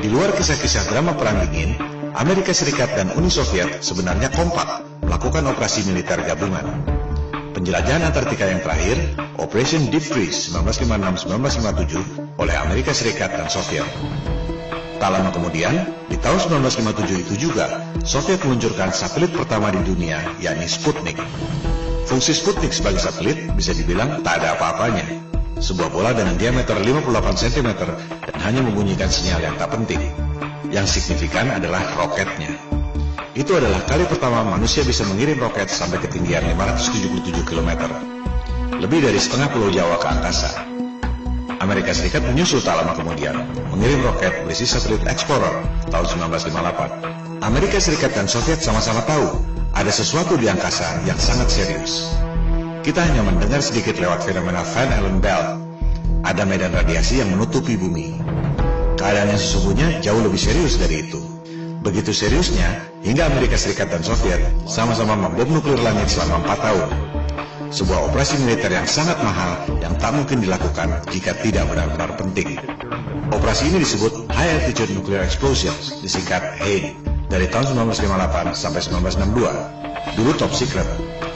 Di luar kisah-kisah drama Perang Dingin, Amerika Serikat dan Uni Soviet sebenarnya kompak melakukan operasi militer gabungan. Penjelajahan Antartika yang terakhir, Operation Deep Freeze 1956-1957 oleh Amerika Serikat dan Soviet. Tak lama kemudian, di tahun 1957 itu juga, Soviet meluncurkan satelit pertama di dunia, yakni Sputnik. Fungsi Sputnik sebagai satelit bisa dibilang tak ada apa-apanya. Sebuah bola dengan diameter 58 cm dan hanya membunyikan sinyal yang tak penting. Yang signifikan adalah roketnya. Itu adalah kali pertama manusia bisa mengirim roket sampai ketinggian 577 km. Lebih dari setengah pulau Jawa ke angkasa. Amerika Serikat menyusul tak lama kemudian, mengirim roket berisi satelit Explorer tahun 1958. Amerika Serikat dan Soviet sama-sama tahu ada sesuatu di angkasa yang sangat serius. Kita hanya mendengar sedikit lewat fenomena Van Allen belt. Ada medan radiasi yang menutupi bumi. Keadaan yang sesungguhnya jauh lebih serius dari itu. Begitu seriusnya, hingga Amerika Serikat dan Soviet sama-sama membom nuklir langit selama 4 tahun. Sebuah operasi militer yang sangat mahal yang tak mungkin dilakukan jika tidak benar-benar penting. Operasi ini disebut High Altitude Nuclear Explosions, disingkat HANE, dari tahun 1958 sampai 1962. Dulu top secret.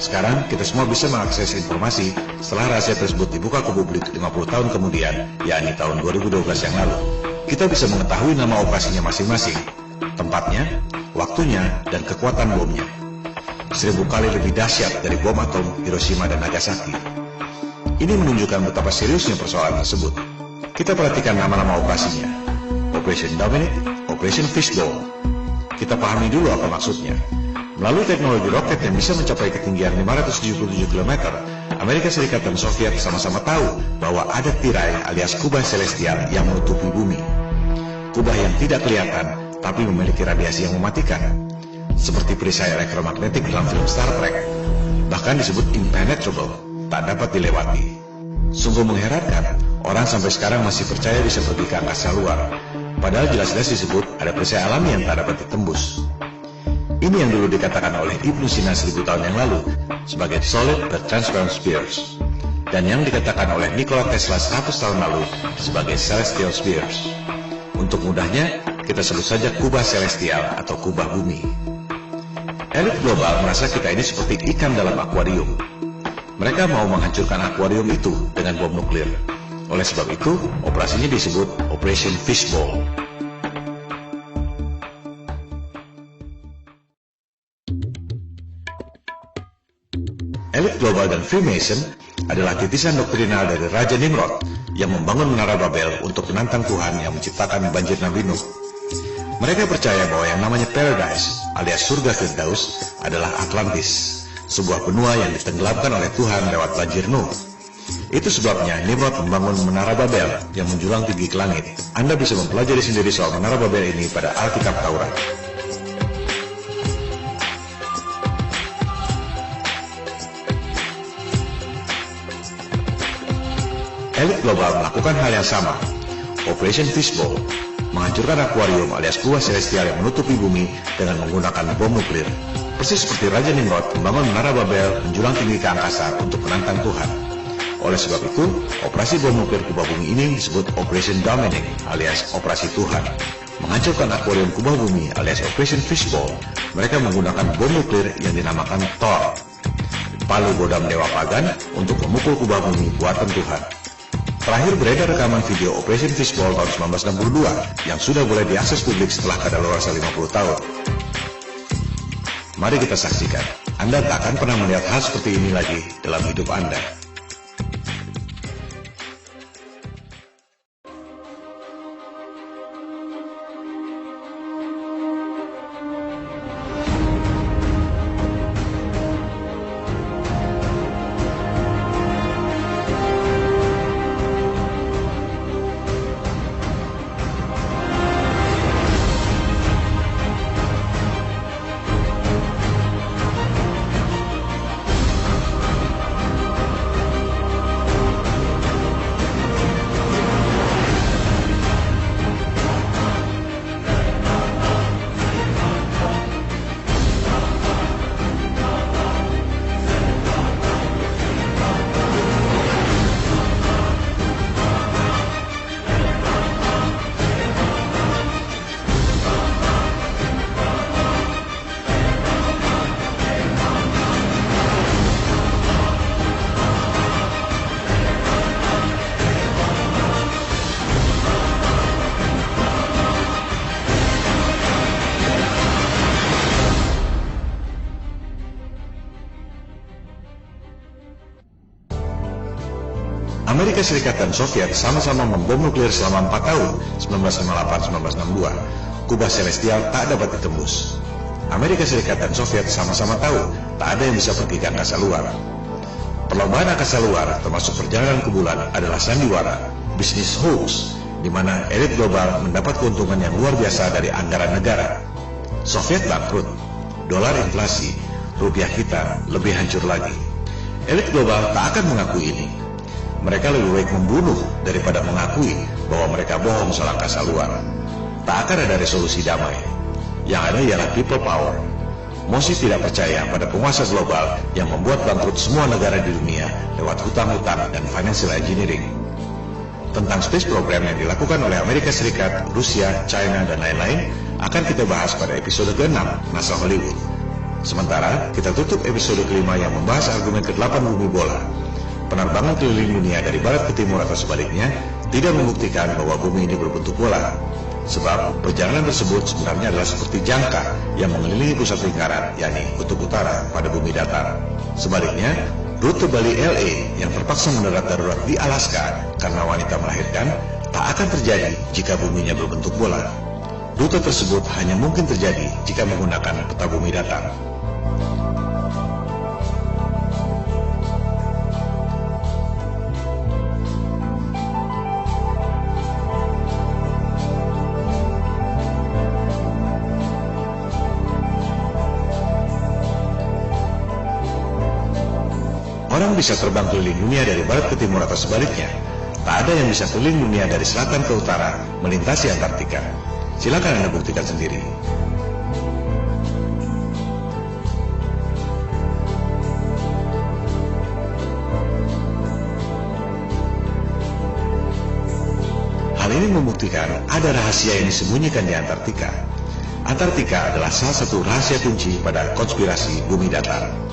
Sekarang kita semua bisa mengakses informasi setelah rahasia tersebut dibuka ke publik 50 tahun kemudian, yakni tahun 2012 yang lalu. Kita bisa mengetahui nama operasinya masing-masing, tempatnya, waktunya, dan kekuatan bomnya. 1000 kali lebih dahsyat dari bom atom Hiroshima dan Nagasaki. Ini menunjukkan betapa seriusnya persoalan tersebut. Kita perhatikan nama-nama operasinya. Operation Dominic, Operation Fishbowl. Kita pahami dulu apa maksudnya. Melalui teknologi roket yang bisa mencapai ketinggian 577 km, Amerika Serikat dan Soviet sama-sama tahu bahwa ada tirai alias kubah celestial yang menutupi bumi. Kubah yang tidak kelihatan, tapi memiliki radiasi yang mematikan. Seperti perisai elektromagnetik dalam film Star Trek. Bahkan disebut impenetrable, tak dapat dilewati. Sungguh mengherankan, orang sampai sekarang masih percaya bisa pergi ke angkasa luar. Padahal jelas-jelas disebut ada perisai alami yang tak dapat ditembus. Ini yang dulu dikatakan oleh Ibnu Sina 1000 tahun yang lalu sebagai solid but transparent spheres, dan yang dikatakan oleh Nikola Tesla 100 tahun lalu sebagai celestial spheres. Untuk mudahnya, kita sebut saja kubah celestial atau kubah bumi. Elit global merasa kita ini seperti ikan dalam akuarium. Mereka mau menghancurkan akuarium itu dengan bom nuklir. Oleh sebab itu, operasinya disebut Operation Fishbowl. Elit global dan Freemason adalah titisan doktrinal dari Raja Nimrod yang membangun Menara Babel untuk menantang Tuhan yang menciptakan banjir Nabi Nuh. Mereka percaya bahwa yang namanya Paradise alias surga Firdaus adalah Atlantis, sebuah benua yang ditenggelamkan oleh Tuhan lewat banjir Nuh. Itu sebabnya Nimrod membangun Menara Babel yang menjulang tinggi ke langit. Anda bisa mempelajari sendiri soal Menara Babel ini pada Alkitab Taurat. Elit global melakukan hal yang sama, Operation Fishbowl, menghancurkan akuarium alias kubah celestial yang menutupi bumi dengan menggunakan bom nuklir. Persis seperti Raja Nimrod membangun Menara Babel menjulang tinggi ke angkasa untuk menantang Tuhan. Oleh sebab itu, operasi bom nuklir kubah bumi ini disebut Operation Dominic alias Operasi Tuhan. Menghancurkan akuarium kubah bumi alias Operation Fishbowl, mereka menggunakan bom nuklir yang dinamakan Thor, palu godam dewa pagan untuk memukul kubah bumi buatan Tuhan. Terakhir beredar rekaman video Operation Fishbowl tahun 1962 yang sudah boleh diakses publik setelah kadaluarsa 50 tahun. Mari kita saksikan. Anda tak akan pernah melihat hal seperti ini lagi dalam hidup Anda. Amerika Serikat dan Soviet sama-sama membom nuklir selama 4 tahun, 1958-1962. Kubah celestial tak dapat ditembus. Amerika Serikat dan Soviet sama-sama tahu tak ada yang bisa pergi ke angkasa luar. Perlombaan angkasa luar, termasuk perjalanan ke bulan, adalah sandiwara, bisnis hoax, di mana elit global mendapat keuntungan yang luar biasa dari anggaran negara. Soviet bangkrut, dolar inflasi, rupiah kita lebih hancur lagi. Elit global tak akan mengakui ini. Mereka lebih baik membunuh daripada mengakui bahwa mereka bohong soal angkasa luar. Tak akan ada resolusi damai. Yang ada ialah people power. Mosi tidak percaya pada penguasa global yang membuat bangkrut semua negara di dunia lewat hutang-hutang dan financial engineering. Tentang space program yang dilakukan oleh Amerika Serikat, Rusia, China, dan lain-lain akan kita bahas pada episode ke-6 NASA Hollywood. Sementara kita tutup episode kelima yang membahas argumen ke-8 bumi bola. Penerbangan keliling dunia dari barat ke timur atau sebaliknya tidak membuktikan bahwa bumi ini berbentuk bola. Sebab perjalanan tersebut sebenarnya adalah seperti jangka yang mengelilingi pusat lingkaran, yakni kutub utara pada bumi datar. Sebaliknya, rute Bali LA yang terpaksa mendarat darurat di Alaska karena wanita melahirkan tak akan terjadi jika buminya berbentuk bola. Rute tersebut hanya mungkin terjadi jika menggunakan peta bumi datar. Orang bisa terbang keliling dunia dari barat ke timur atau sebaliknya. Tak ada yang bisa keliling dunia dari selatan ke utara, melintasi Antartika. Silakan Anda buktikan sendiri. Hal ini membuktikan ada rahasia yang disembunyikan di Antartika. Antartika adalah salah satu rahasia kunci pada konspirasi bumi datar.